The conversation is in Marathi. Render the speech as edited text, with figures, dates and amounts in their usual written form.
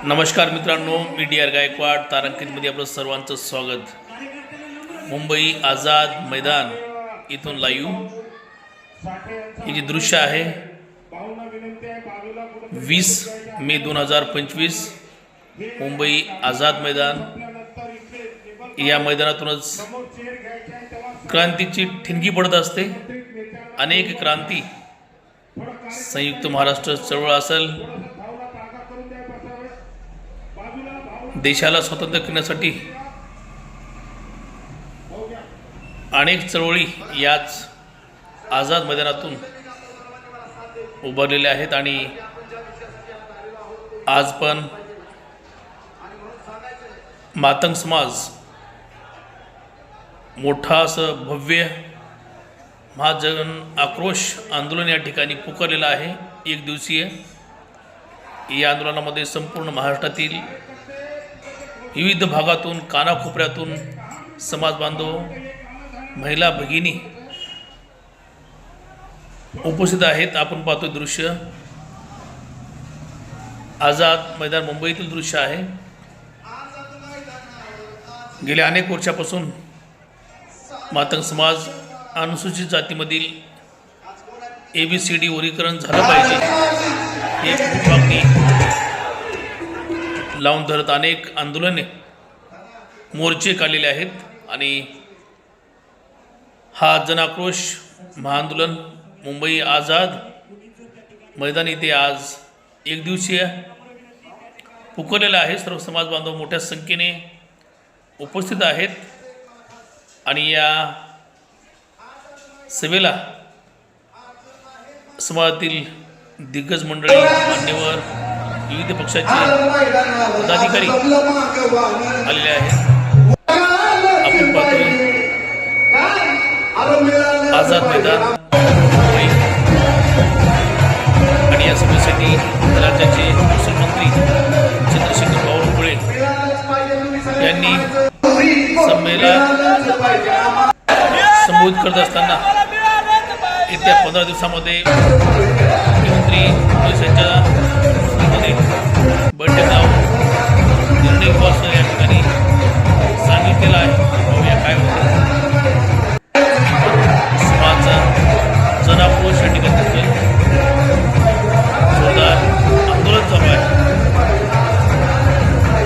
नमस्कार मित्रांनो, मी डी.आर. गायकवाड तारांकितमध्ये आपलं सर्वांचं स्वागत. मुंबई आझाद मैदान इथून लाईव्ह हे जे दृश्य आहे 20 मे 2025 मुंबई आझाद मैदान. या मैदानातूनच क्रांतीची ठिणगी पडत असते. अनेक क्रांती, संयुक्त महाराष्ट्र चळवळ असेल, देशाला स्वतंत्र करण्यासाठी अनेक चळवळी याच आझाद मैदानातून उभारलेल्या आहेत. आणि आज पण मातंग समाज मोठा असं भव्य महाजन आक्रोश आंदोलन या ठिकाणी पुकारलेलं आहे. एक दिवसीय या आंदोलनामध्ये संपूर्ण महाराष्ट्रातील विविध भागातून, कानाकोपऱ्यातून समाज बांधव, महिला भगिनी उपस्थित आहेत. आपण पाहतोय दृश्य आझाद मैदान मुंबईतील दृश्य आहे. गेल्या अनेक वर्षापासून मातंग समाज अनुसूचित जातीमधील ABCD वर्गीकरण झालं पाहिजे हे मागणी लावून धरत अनेक आंदोलने, मोर्चे काढलेले आहेत. आणि हा जनाक्रोश महाआंदोलन मुंबई आझाद मैदान इथे आज एक दिवसीय पुकारलेला आहे. सर्व समाज बांधव मोठ्या संख्येने उपस्थित आहेत. आणि या सभेला समाजातील दिग्गज मंडळी, मान्यवर, विविध पक्षाचे पदाधिकारी आलेले आहेत. आपण पाहतोय आझाद मैदान मुंबई. आणि या सभेसाठी राज्याचे महसूल मंत्री चंद्रशेखर बावनकुळे यांनी सभेला संबोधित करत असताना येत्या 15 दिवसामध्ये मुख्यमंत्री यांच्या बैठक लावून निर्णय घेऊ असं या ठिकाणी सांगितलेलं आहे.